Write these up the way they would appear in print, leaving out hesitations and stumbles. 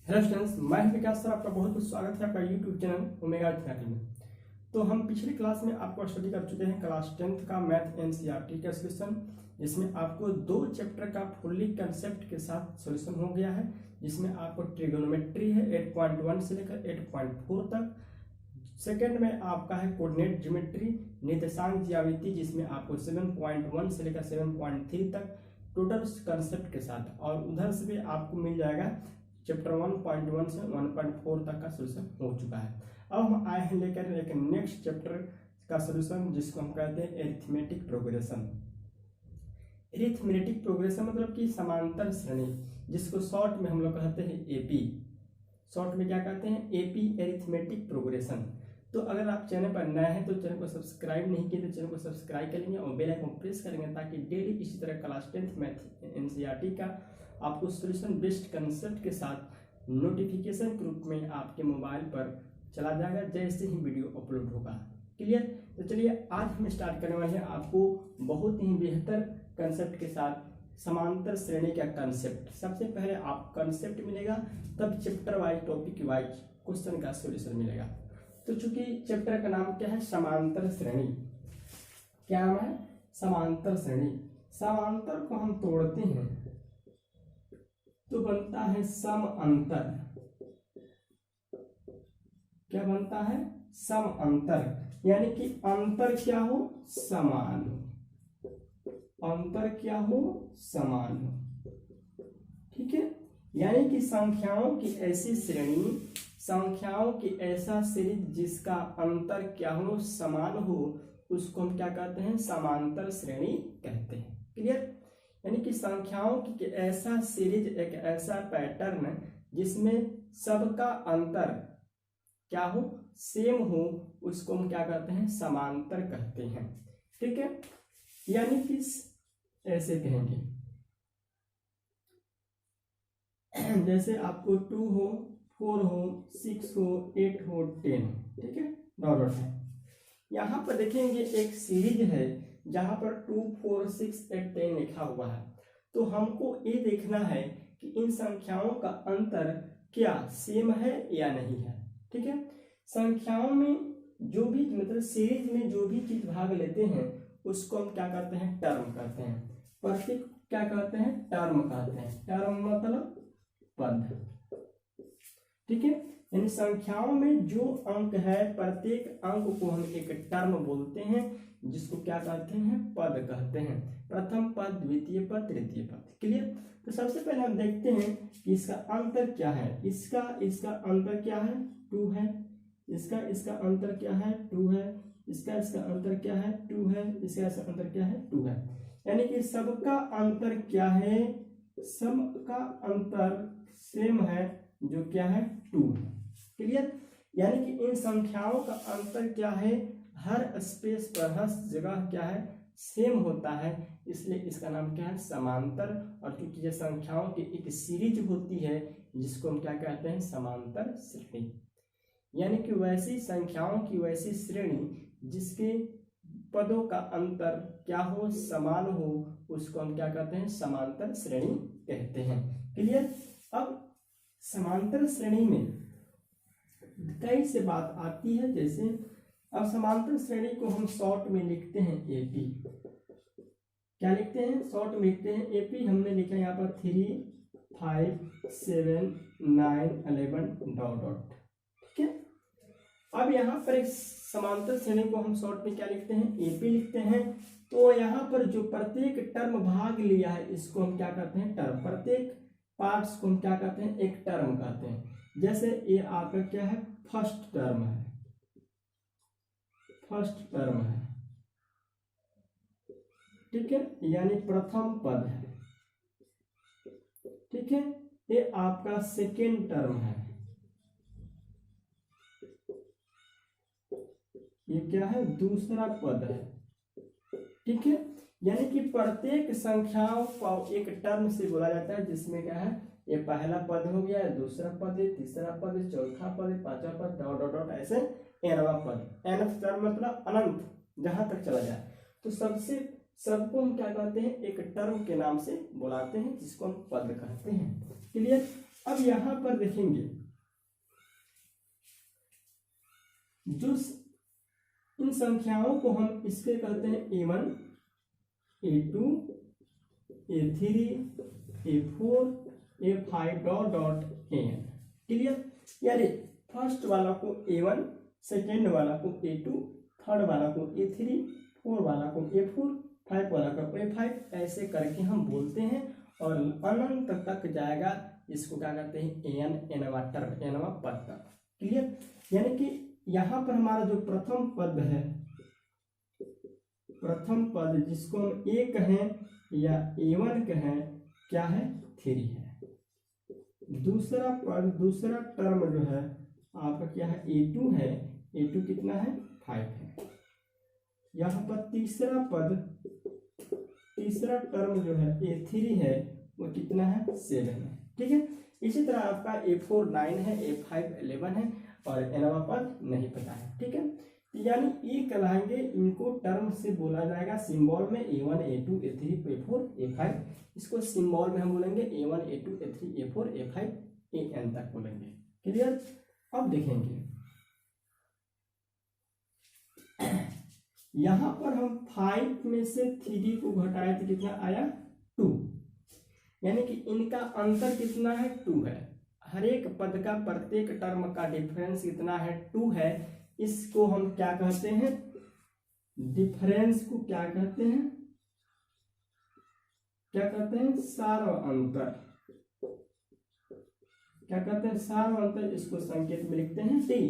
Hello students, मैं विकास sir, आपका बहुत बहुत स्वागत है आपका यूट्यूब चैनल ओमेगा थेरेपी में। तो हम पिछली क्लास में आपको स्टडी कर चुके हैं क्लास 10th का मैथ एनसीईआरटी का सोल्यूशन, जिसमें आपको 2 चैप्टर का फुल्ली कंसेप्ट के साथ सोल्यूशन हो गया है। जिसमें आपको ट्रिगोनोमेट्री है 8.1 से लेकर 8.4 तक। सेकंड में आपका है कोऑर्डिनेट ज्योमेट्री निर्देशांक ज्यामिति, जिसमें आपको 7.1 से लेकर 7.3 तक टोटल कंसेप्ट के साथ, और उधर से भी आपको मिल जाएगा चैप्टर 1.1 से 1.4 तक का सोल्यूशन हो चुका है। अब हम आए हैं लेकर एक नेक्स्ट चैप्टर का सोल्यूशन, जिसको हम कहते हैं एरिथमेटिक प्रोग्रेशन। एरिथमेटिक प्रोग्रेशन मतलब कि समांतर श्रेणी, जिसको शॉर्ट में हम लोग कहते हैं एपी। शॉर्ट में क्या कहते हैं? AP, arithmetic progression. तो अगर आप चैनल पर नए हैं तो चैनल को सब्सक्राइब नहीं किए तो चैनल को सब्सक्राइब कर लेंगे और बेल आइकन प्रेस करेंगे, ताकि डेली इसी तरह क्लास 10th मैथ एनसीईआरटी का आपको सोल्यूशन बेस्ड कंसेप्ट के साथ नोटिफिकेशन के रूप में आपके मोबाइल पर चला जाएगा जैसे ही वीडियो अपलोड होगा। क्लियर? तो चलिए आज हम स्टार्ट करने वाले हैं आपको बहुत ही बेहतर कंसेप्ट के साथ समांतर श्रेणी का कंसेप्ट। सबसे पहले आप कंसेप्ट मिलेगा, तब chapter wise topic wise question का सोल्यूशन मिलेगा। तो चूंकि चैप्टर का नाम क्या है? समांतर श्रेणी। क्या नाम है? समांतर श्रेणी। समांतर को हम तोड़ते हैं तो बनता है सम अंतर। क्या बनता है? सम अंतर, यानी कि अंतर क्या हो? समान हो। अंतर क्या हो? समान हो। ठीक है, यानी कि संख्याओं की ऐसी श्रेणी, संख्याओं की ऐसा सीरीज जिसका अंतर क्या हो? समान हो, उसको हम क्या कहते हैं? समांतर श्रेणी कहते हैं। क्लियर? यानी कि संख्याओं की ऐसा सीरीज, एक ऐसा पैटर्न जिसमें सबका अंतर क्या हो? सेम हो, उसको हम क्या कहते हैं? समांतर कहते हैं। ठीक है, यानी कि ऐसे कहेंगे, जैसे आपको 2 हो, 4 हो, 6 हो, 8 हो, 10 हो। ठीक है, डॉट है। यहां पर देखेंगे एक सीरीज है जहां पर 2, 4, 6, 8, 10 लिखा हुआ है। तो हमको ये देखना है कि इन संख्याओं का अंतर क्या सेम है या नहीं है। ठीक है, संख्याओं में जो भी मतलब सीरीज में जो भी चीज भाग लेते हैं उसको हम क्या कहते हैं? टर्म कहते हैं। प्रत्येक क्या कहते हैं? टर्म कहते हैं। टर्म मतलब पद। ठीक है, यानी संख्याओं में जो अंक है, प्रत्येक अंक को हम एक टर्म बोलते हैं, जिसको क्या कहते हैं? पद कहते हैं। प्रथम पद, द्वितीय पद, तृतीय पद। क्लियर? तो सबसे पहले हम देखते हैं कि इसका अंतर क्या है। इसका अंतर क्या है? 2 है। इसका अंतर क्या है? 2 है। इसका अंतर क्या है? 2 है। इसका अंतर क्या है? 2 है। यानी कि सबका अंतर क्या है? सबका अंतर सेम है, जो क्या है? 2 है। क्लियर? यानी कि इन संख्याओं का अंतर क्या है? हर स्पेस पर, हर जगह क्या है? सेम होता है, इसलिए इसका नाम क्या है? समांतर। और क्योंकि ये संख्याओं की एक सीरीज होती है, जिसको हम क्या कहते हैं? समांतर श्रेणी। यानी कि वैसी संख्याओं की वैसी श्रेणी जिसके पदों का अंतर क्या हो? समान हो, उसको हम क्या कहते हैं? समांतर श्रेणी कहते हैं। क्लियर? अब समांतर श्रेणी में कई से बात आती है, जैसे अब समांतर श्रेणी को हम शॉर्ट में लिखते हैं एपी। क्या लिखते हैं? शॉर्ट में लिखते हैं एपी। हमने लिखा यहाँ पर 3, 5, 7, 9, 11 डॉट डॉट। ठीक है, अब यहाँ पर एक समांतर श्रेणी को हम शॉर्ट में क्या लिखते हैं? एपी लिखते हैं। तो यहाँ पर जो प्रत्येक टर्म भाग लिया है, इसको हम क्या कहते हैं? टर्म। प्रत्येक पार्ट्स को हम क्या कहते हैं? एक टर्म कहते हैं। जैसे ये आपका क्या है? फर्स्ट टर्म है। फर्स्ट टर्म है। ठीक है, यानी प्रथम पद है। ठीक है, ये आपका सेकेंड टर्म है। ये क्या है? दूसरा पद है। ठीक है, यानी कि प्रत्येक संख्याओं को एक टर्म से बोला जाता है, जिसमें क्या है? ये पहला पद हो गया, दूसरा पद है, तीसरा पद है, चौथा पद है, पांचवा पद, डॉट डॉट डॉट, ऐसे एनवा पद। एनथ टर्म मतलब अनंत, जहां तक चला जाए। तो सबको हम क्या कहते हैं? एक टर्म के नाम से बुलाते हैं, जिसको हम पद कहते हैं। क्लियर? अब यहां पर देखेंगे जो इन संख्याओं को हम इसके कहते हैं A1 A2 A3 A4 A5 dot dot AN। Clear? यानी फर्स्ट वाला को A1, सेकेंड वाला को A2, थर्ड वाला को A3, फोर वाला को A4, 5 वाला को A5, ऐसे करके हम बोलते हैं और अनंत तक जाएगा। इसको क्या कहते हैं? एनवा पद तक। क्लियर? यानी कि यहाँ पर हमारा जो प्रथम पद है, प्रथम पद जिसको हम A कहें या A1 कहें, क्या है? 3 है। दूसरा पद, दूसरा टर्म जो है आपका क्या है? A2 है। A2 कितना है? 5 है। यहाँ पर तीसरा पद, तीसरा टर्म जो है A3 है, वो कितना है? 7 है। ठीक है। इसी तरह आपका A4 9 है, A5 11 है और एनवा पद नहीं पता है। ठीक है। यानी ये कहलाएंगे, इनको टर्म से बोला जाएगा सिंबल में A1 A2 A3 A4 A5। इसको सिंबल में हम बोलेंगे A1 A2 A3 A4 A5 AN तक बोलेंगे। क्लियर? अब देखेंगे यहां पर हम 5 में से 3 को घटाए तो कितना आया? 2। यानी कि इनका अंतर कितना है? 2 है। हर एक पद का, प्रत्येक टर्म का डिफरेंस कितना है? 2 है। इसको हम क्या कहते हैं? डिफरेंस को क्या कहते हैं? क्या कहते हैं? सार अंतर। क्या कहते हैं? सार अंतर। इसको संकेत में लिखते हैं डी।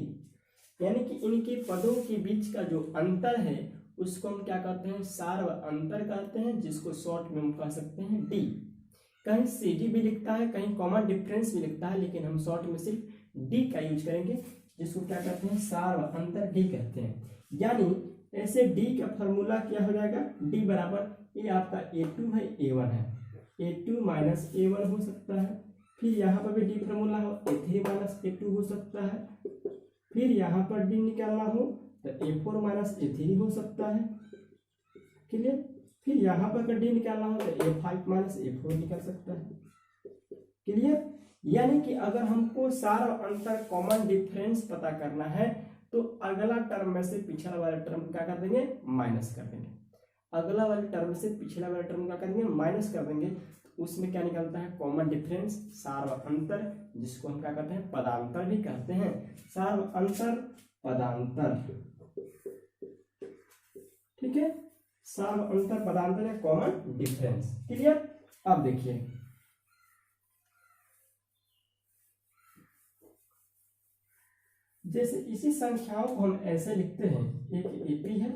यानी कि इनके पदों के बीच का जो अंतर है उसको हम क्या कहते हैं? सार अंतर कहते हैं, जिसको शॉर्ट में हम कह सकते हैं डी। कहीं CD भी लिखता है, कहीं कॉमन डिफरेंस भी लिखता है, लेकिन हम शॉर्ट में सिर्फ डी का यूज करेंगे, जिसको क्या कहते हैं? सार अंतर डी कहते हैं। यानी ऐसे डी का फॉर्मूला क्या हो जाएगा? डी बराबर, ये आपका A2 है, A1 है, A2 माइनस A1 हो सकता है। फिर यहाँ पर भी डी फॉर्मूला हो, A3 माइनस A2 हो सकता है। फिर यहाँ पर डी निकालना हो तो A4 माइनस A3 हो सकता है। क्लियर? फिर यहाँ पर अगर डी निकालना हो तो A5 माइनस A4 निकल सकता है। क्लियर? यानी कि अगर हमको सार अंतर, कॉमन डिफरेंस पता करना है तो अगला टर्म में से पिछला वाला टर्म क्या कर देंगे? माइनस कर देंगे। अगला वाले टर्म से पिछला वाला टर्म क्या कर देंगे? माइनस कर देंगे। तो उसमें क्या निकलता है? कॉमन डिफरेंस, सार अंतर, जिसको हम क्या कहते हैं? पदांतर भी कहते हैं। सार अंतर, पदांतर। ठीक है। सार अंतर, पदांतर है कॉमन डिफरेंस। क्लियर? अब देखिए जैसे इसी संख्याओं को हम ऐसे लिखते हैं, एक AP है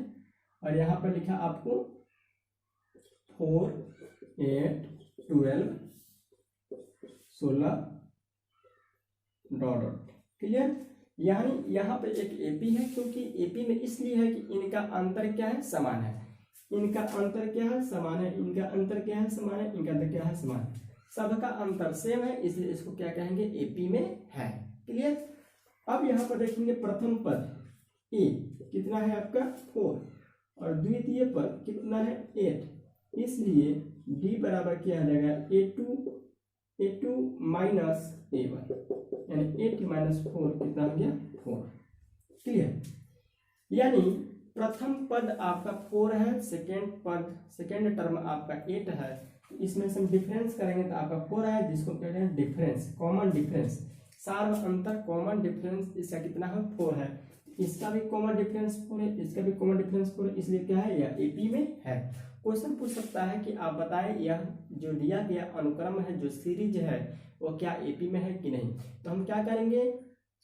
और यहाँ पर लिखा आपको 4 8 12 16 डॉट डॉट। क्लियर? यानी यहाँ पे एक AP है, क्योंकि AP में इसलिए है कि इनका अंतर क्या है? समान है। इनका अंतर क्या है? समान है। इनका अंतर क्या है? समान है। इनका अंतर क्या है? समान है। सबका अंतर सेम है, इसलिए इसको क्या कहेंगे? AP में है। क्लियर? अब यहाँ पर देखेंगे प्रथम पद A कितना है आपका? 4 और द्वितीय पद कितना है? 8। इसलिए D बराबर क्या आ जाएगा? A2 माइनस A1, यानी 8 माइनस 4 कितना हो गया? 4। क्लियर? यानी प्रथम पद आपका 4 है, सेकेंड टर्म आपका 8 है। इसमें से हम डिफरेंस करेंगे तो आपका 4 है, जिसको कहते हैं डिफरेंस, कॉमन डिफरेंस, सार अंतर, कॉमन डिफरेंस। इसका कितना है? 4 है। इसका भी कॉमन डिफरेंस 4 है, इसका भी कॉमन डिफरेंस 4 है, इसलिए क्या है? यह AP में है। क्वेश्चन पूछ सकता है कि आप बताएं यह जो दिया गया अनुक्रम है, जो सीरीज है, वो क्या AP में है कि नहीं। तो हम क्या करेंगे?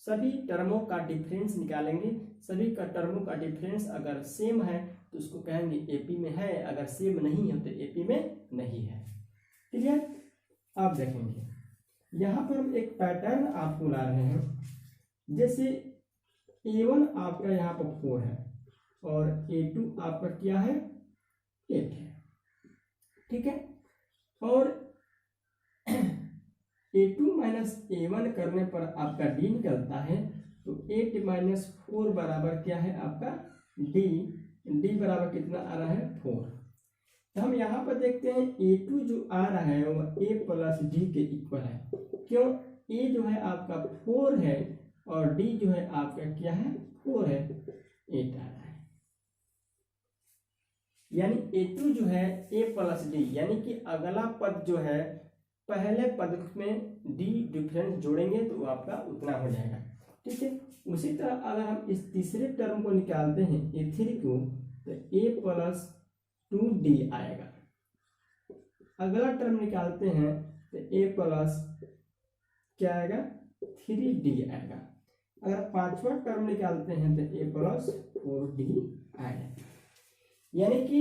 सभी टर्मों का डिफरेंस निकालेंगे। सभी का टर्मों का डिफरेंस अगर सेम है तो उसको कहेंगे AP में है, अगर सेम नहीं है तो AP में नहीं है। क्लियर? आप देखेंगे यहाँ पर हम एक पैटर्न आपको ला रहे हैं। जैसे A1 आपका यहाँ पर 4 है और A2 आपका क्या है? 8 है। ठीक है। और A2 माइनस A1 करने पर आपका D निकलता है, तो 8 माइनस 4 बराबर क्या है आपका? D बराबर कितना आ रहा है? 4। तो हम यहाँ पर देखते हैं A2 जो आ रहा है वो A प्लस D के इक्वल है। क्यों? ए जो है आपका 4 है और डी जो है आपका क्या है 4 है, 8 आ रहा है। यानी A2 जो है A प्लस डी, यानी कि अगला पद जो है पहले पद में डी डिफरेंस जोड़ेंगे तो आपका उतना हो जाएगा। ठीक है, उसी तरह अगर हम इस तीसरे टर्म को निकालते हैं A3 को, तो A प्लस 2D आएगा। अगला टर्म निकालते हैं तो A प्लस क्या आएगा 3D आएगा। अगर पांचवा टर्म निकालते हैं तो A प्लस 4D आएगा। यानी कि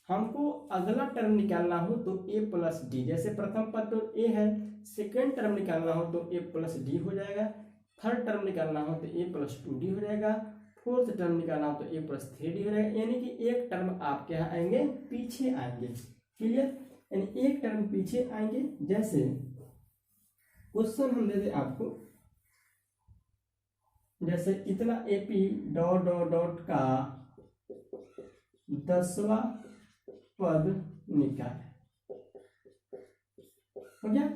हमको अगला टर्म निकालना हो तो A प्लस डी, जैसे प्रथम पद तो A है, सेकेंड टर्म निकालना हो तो A प्लस डी हो जाएगा, थर्ड टर्म निकालना हो तो A प्लस 2D हो जाएगा, फोर्थ टर्म निकालना हो तो A प्लस 3D हो जाएगा। यानी कि एक टर्म आपके यहाँ आएंगे पीछे आएंगे। क्लियर, यानी एक टर्म पीछे आएंगे। जैसे क्वेश्चन हम दे दें आपको, जैसे इतना AP डॉट डॉट डॉट का 10वां पद निकाल, हो गया।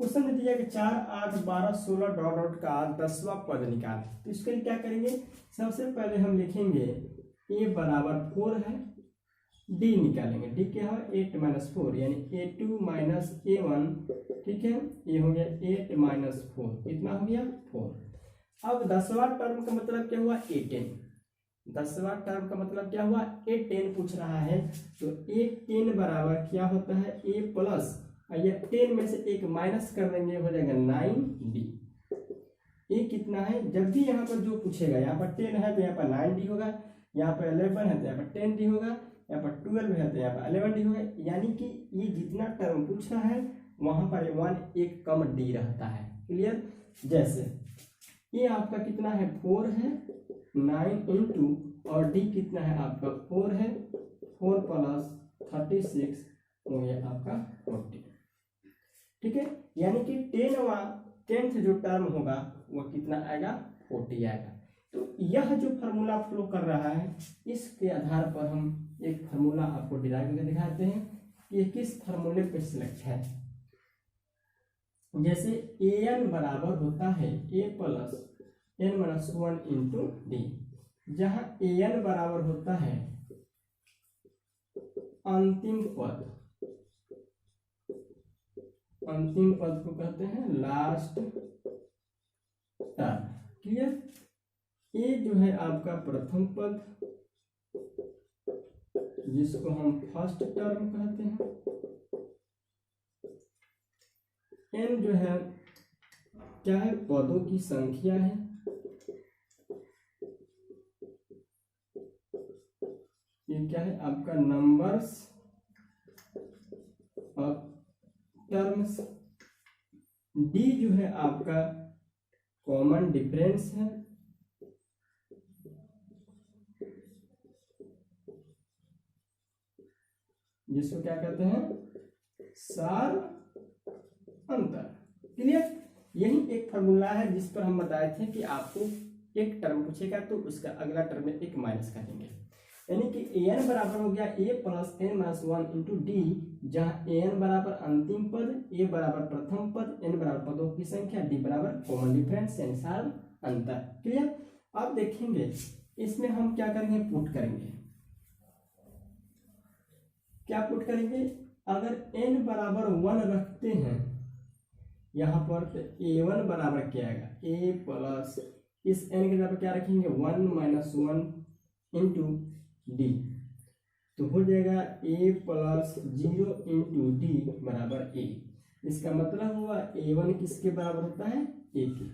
क्वेश्चन दे दिया कि 4, 8, 12, 16 डॉट डॉट का 10वां पद निकाल। तो इसके लिए क्या करेंगे, सबसे पहले हम लिखेंगे A बराबर 4 है, D निकालेंगे। D क्या है 8 माइनस 4, यानी A2 माइनस A1। ठीक है, ये हो गया 8 माइनस 4, कितना हो गया 4। अब 10वां टर्म का मतलब क्या हुआ A10, 10वां टर्म का मतलब क्या हुआ A10 पूछ रहा है। तो A10 बराबर क्या होता है A प्लस, ये 10 में से एक माइनस कर देंगे, हो जाएगा 9D। ये कितना है, जब भी यहाँ पर जो पूछेगा, यहाँ पर 10 है तो यहाँ पर 9D होगा, यहाँ पर 11 है तो यहाँ पर 10D होगा, यहाँ पर 12 है तो यहाँ पर 11D होगा। यानी कि ये जितना टर्म पूछ रहा है वहां पर 1 एक कम D रहता है। क्लियर, जैसे ये आपका कितना है 4 है, 9 इंटू और D कितना है आपका 4 है, 4 प्लस 36 हो गया आपका 40। ठीक है, यानी कि 10th जो टर्म होगा वह कितना आएगा 40 आएगा। तो यह जो फार्मूला फ्लो कर रहा है, इसके आधार पर हम एक फार्मूला आपको डिराइव करके दिखाते हैं कि ये किस फार्मूले पे सिलेक्ट है। जैसे an बराबर होता है A plus n minus 1 into D, जहां an बराबर होता है अंतिम पद, अंतिम पद को कहते हैं लास्ट टर्म। क्लियर, ये जो है आपका प्रथम पद जिसको हम फर्स्ट टर्म कहते हैं, n जो है क्या है पदों की संख्या है, ये क्या है आपका नंबर्स ऑफ टर्म्स, d जो है आपका कॉमन डिफरेंस है, जिसको क्या कहते हैं सार अंतर। क्लियर, यही एक फार्मूला है जिस पर हम बताए थे कि आपको एक टर्म पूछेगा तो उसका अगला टर्म में एक माइनस कर देंगे। यानी कि an बराबर हो गया a plus n minus 1 into D, जहाँ an बराबर अंतिम पद, a बराबर प्रथम पद, n बराबर पदों की संख्या, d बराबर कॉमन डिफरेंस यानी सार अंतर। क्लियर, अब देखेंगे इसमें हम क्या करेंगे, पुट करेंगे। क्या पुट करेंगे, अगर n बराबर 1 रखते हैं यहाँ पर, तो a1 बराबर क्या आएगा a प्लस इस n के बराबर क्या रखेंगे 1 माइनस 1 इंटू डी, तो हो जाएगा a प्लस 0 इंटू डी बराबर a। इसका मतलब हुआ a1 किसके बराबर होता है a के,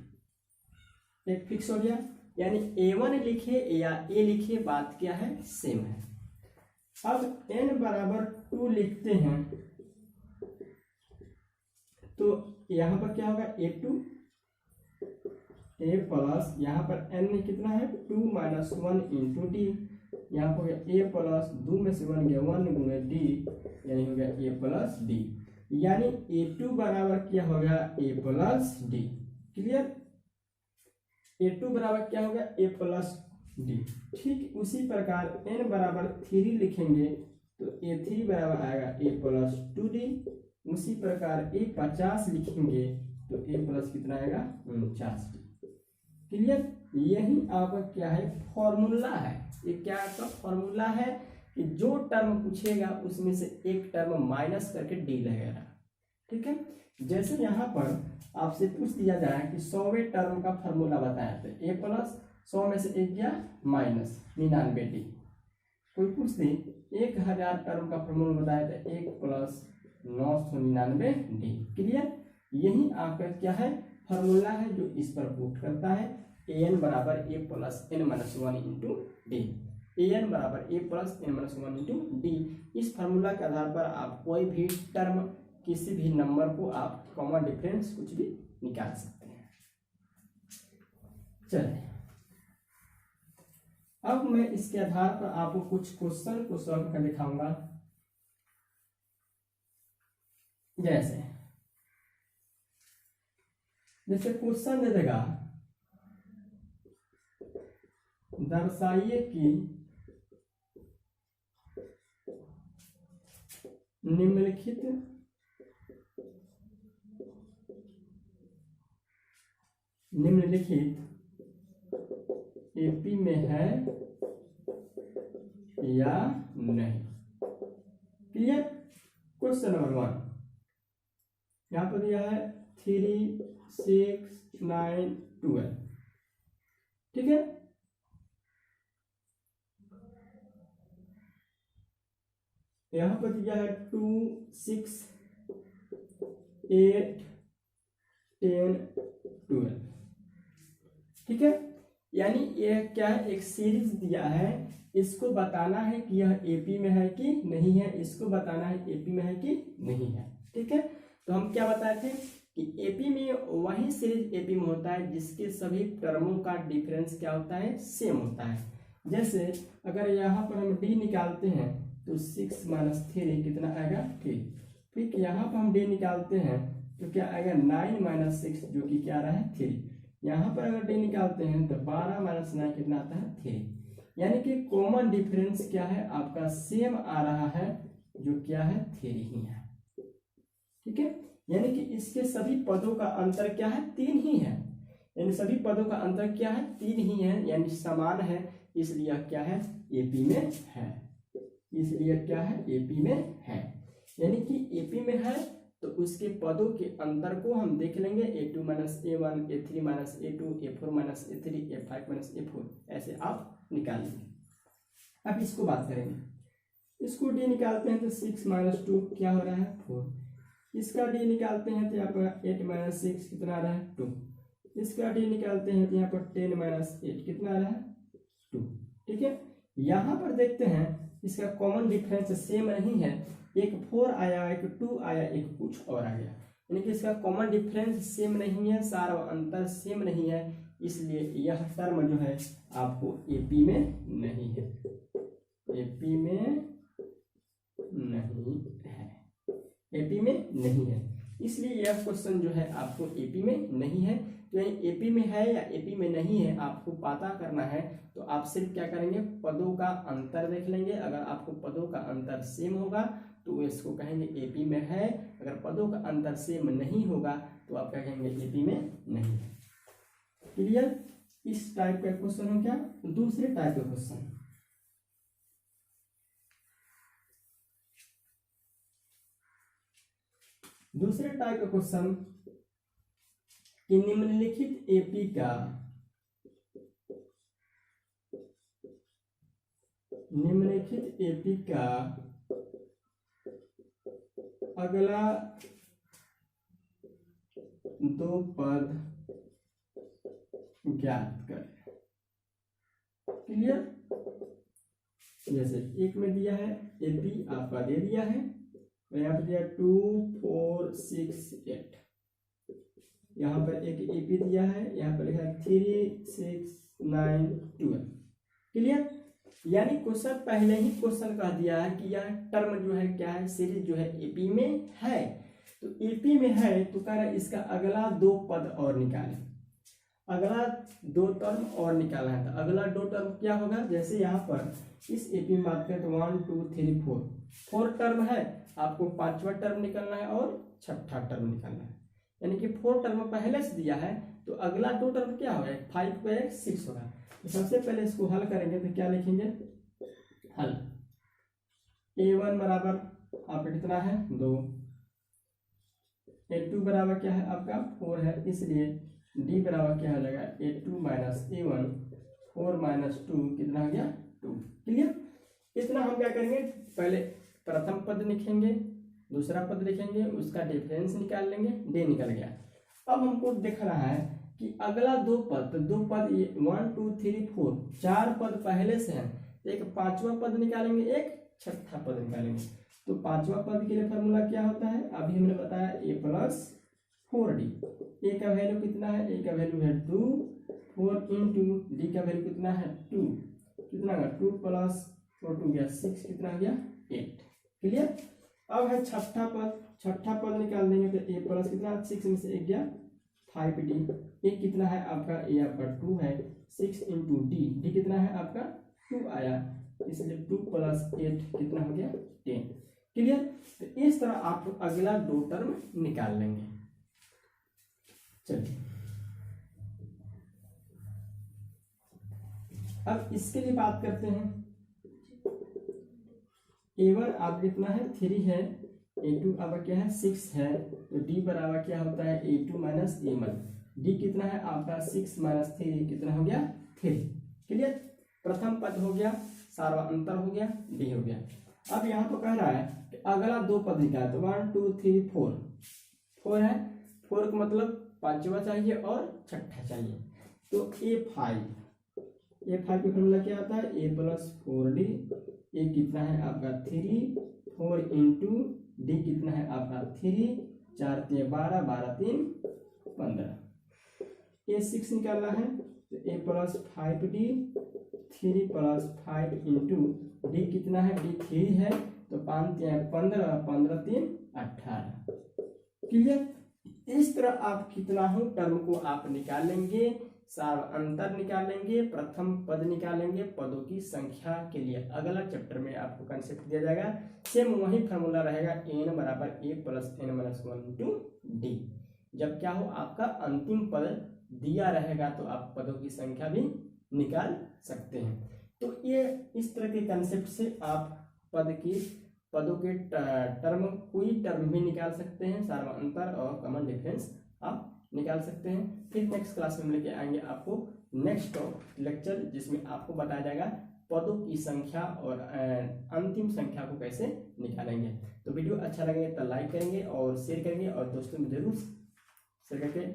एक फिक्स हो गया। यानी a1 लिखे या a लिखे, बात क्या है सेम है। अब n बराबर 2 लिखते हैं तो यहाँ पर क्या होगा a2 a प्लस, यहाँ पर n कितना है 2 माइनस 1 इंटू डी, यहाँ पर a प्लस 2 में से 1 गया 1 गुणे डी, यानी हो गया a प्लस डी। यानी a2 बराबर क्या होगा a plus D. Clear, a2 बराबर क्या होगा a प्लस डी। ठीक उसी प्रकार n बराबर 3 लिखेंगे तो a3 बराबर आएगा a प्लस 2d। उसी प्रकार a50 लिखेंगे तो ए प्लस कितना आएगा 49d। क्लियर। यही आपका क्या है फॉर्मूला है, ये क्या आपका फॉर्मूला है कि जो टर्म पूछेगा उसमें से एक टर्म माइनस करके डी लगेगा। ठीक है। जैसे यहाँ पर आपसे पूछ दिया जाए कि 100वें टर्म का फॉर्मूला बताया, तो ए प्लस 100 में से एक गया माइनस 99d। कोई पूछ दे 1000 टर्म का फॉर्मूला बताया था 1 प्लस 999d। क्लियर। यही आपका क्या है फॉर्मूला है जो इस पर पुट करता है an बराबर a plus n minus 1 into D. an बराबर a plus n minus 1 into D. इस फार्मूला के आधार पर आप कोई भी टर्म किसी भी नंबर को आप कॉमन डिफरेंस कुछ भी निकाल सकते हैं। चलिए अब मैं इसके आधार पर आपको कुछ क्वेश्चन को सॉल्व कर दिखाऊंगा। जैसे क्वेश्चन दे देगा दर्शाइए कि निम्नलिखित एपी में है या नहीं। क्लियर। क्वेश्चन नंबर 1 यहाँ पर दिया है 3, 6, 9, 12। ठीक है। यहाँ पर दिया है 2, 6, 8, 10, 12। ठीक है। यानी यह क्या है एक सीरीज दिया है, इसको बताना है कि यह एपी में है कि नहीं है, इसको बताना है एपी में है कि नहीं है। ठीक है। तो हम क्या बताए थे कि एपी में वही सीरीज एपी में होता है जिसके सभी टर्मों का डिफरेंस क्या होता है सेम होता है। जैसे अगर यहाँ पर हम डी निकालते हैं तो 6 माइनस 3 कितना आएगा 3। फिर यहाँ पर हम डी निकालते हैं तो क्या आएगा 9 माइनस 6 जो कि क्या रहा है 3। यहाँ पर अगर डी निकालते हैं तो 12 माइनस 9 कितना आता है 3। यानी कि कॉमन डिफरेंस क्या है आपका सेम आ रहा है जो क्या है 3 ही है। ठीक है। यानी कि इसके सभी पदों का अंतर क्या है 3 ही है। यानी सभी पदों का अंतर क्या है 3 ही है, यानी समान है, इसलिए क्या है एपी में है। इसलिए क्या है एपी में है। यानी कि एपी में है तो उसके पदों के अंतर को हम देख लेंगे a2 minus a1, a3 minus a2, a4 minus a3, a5 minus a4, ऐसे आप निकालेंगे। अब इसको बात करेंगे। इसको d निकालते हैं तो 6 माइनस 2 क्या हो रहा है 4। इसका d निकालते हैं तो यहाँ पर 8 माइनस 6 कितना आ रहा है 2। इसका d निकालते हैं तो यहाँ पर 10 माइनस 8 कितना आ रहा है 2। ठीक है। यहाँ पर देखते हैं इसका कॉमन डिफरेंस सेम नहीं है, एक 4 आया, एक 2 आया, एक कुछ और आ गया। यानी कि इसका कॉमन डिफरेंस सेम नहीं है, सारा अंतर सेम नहीं है, इसलिए यह टर्म जो है आपको एपी में नहीं है। एपी में नहीं है, एपी में नहीं है, इसलिए यह क्वेश्चन जो है आपको एपी में नहीं है। तो एपी में है या एपी में नहीं है आपको पता करना है, तो आप सिर्फ क्या करेंगे पदों का अंतर देख लेंगे। अगर आपको पदों का अंतर सेम होगा तो इसको कहेंगे एपी में है, अगर पदों का अंतर सेम नहीं होगा तो आप क्या कहेंगे एपी में नहीं है। क्लियर। इस टाइप का क्वेश्चन हो क्या। दूसरे टाइप का क्वेश्चन, दूसरे टाइप का क्वेश्चन कि निम्नलिखित एपी का अगला 2 पद ज्ञात करें। क्लियर। जैसे एक में दिया है एपी आपका दे दिया है, यहाँ पर दिया 2, 4, 6, 8। यहाँ पर एक एपी दिया है, यहाँ पर लिखा है 3, 6, 9, 12। क्लियर। यानी क्वेश्चन पहले ही क्वेश्चन कह दिया है कि यह टर्म जो है क्या है सीरीज जो है एपी में है। तो एपी में है तो कह रहा है इसका अगला 2 पद और निकालें, अगला 2 टर्म और निकालना है। तो अगला 2 टर्म क्या होगा, जैसे यहाँ पर इस एपी में बात करें तो 1, 2, 3, 4 टर्म है, आपको 5वां टर्म निकालना है और 6ठा टर्म निकालना है। यानी कि 4 टर्म पहले से दिया है, तो अगला 2 टर्म क्या होगा, 5 पे 6 होगा। तो सबसे पहले इसको हल करेंगे तो क्या लिखेंगे, हल a1 बराबर आपका कितना है 2, a2 बराबर क्या है आपका 4 है, इसलिए d बराबर क्या हो जाएगा a2 माइनस a1, 4 माइनस 2 कितना हो गया 2। क्लियर। इतना हम क्या करेंगे, पहले प्रथम पद लिखेंगे, दूसरा पद लिखेंगे, उसका डिफरेंस निकाल लेंगे, d निकल गया। अब हमको देख रहा है कि अगला दो पद 1 2 3 4 4 पद पहले से है, एक पांचवा पद निकालेंगे, एक छठा पद निकालेंगे। तो पांचवा पद के लिए फॉर्मूला क्या होता है, अभी हमने बताया a प्लस 4d। a का वैल्यू कितना है, a का वैल्यू है 2, 4 इंटू d का वैल्यू कितना है 2, कितना होगा 2 प्लस 4 2 गया 6, कितना हो गया 8। क्लियर। अब है छठा पद, छठा पद निकाल देंगे तो a प्लस कितना 6 में से 1 गया 5d, एक कितना है आपका a आपका 2 है, 6 इंटू d कितना है आपका 2 आया, इसलिए 2 प्लस 8 कितना हो गया 10। क्लियर। तो इस तरह आप अगला 2 टर्म निकाल लेंगे। चलिए अब इसके लिए बात करते हैं। a1 आप कितना है 3 है, a2 आपका क्या है 6 है, तो d बराबर क्या होता है a2 माइनस a1, d कितना है आपका 6 माइनस 3 कितना हो गया 3। क्लियर। प्रथम पद हो गया, सार्वंतर हो गया, d हो गया। अब यहाँ तो कह रहा है कि अगला 2 पद निकाल, तो 1 2 3 4 4 है, 4 का मतलब पांचवा चाहिए और छठा चाहिए। तो a5 की फॉर्मूला क्या आता है a प्लस 4d, a कितना है आपका 3, 4 इंटू d कितना है आपका 3, 4 3 12, 12 3 15। a6 निकालना है तो a plus 5d, 3 plus 5 into d कितना है d 3 है, तो 5 3 15, 15 3 18। क्लियर। इस तरह आप कितना हो टर्म को आप निकालेंगे, सार्वंतर निकालेंगे, प्रथम पद निकालेंगे, पदों की संख्या के लिए अगला चैप्टर में आपको कंसेप्ट दिया जाएगा। सेम वही फॉर्मूला रहेगा n बराबर a plus n minus 1 into d। जब क्या हो आपका अंतिम पद दिया रहेगा तो आप पदों की संख्या भी निकाल सकते हैं। तो ये इस तरह के कंसेप्ट से आप पदों के टर्म, कोई टर्म भी निकाल सकते हैं, सार्वंतर और कॉमन डिफरेंस आप निकाल सकते हैं। फिर नेक्स्ट क्लास में लेके आएंगे आपको नेक्स्ट लेक्चर, जिसमें आपको बताया जाएगा पदों की संख्या और अंतिम संख्या को कैसे निकालेंगे। तो वीडियो अच्छा लगेगा तो लाइक करेंगे और शेयर करेंगे, और दोस्तों में जरूर शेयर करके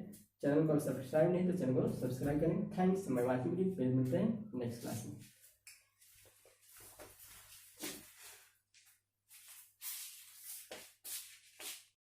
चैनल को सब्सक्राइब नहीं तो चैनल को सब्सक्राइब करेंगे। थैंक्स, मैं वाचिंग। फिर मिलते हैं नेक्स्ट क्लास में।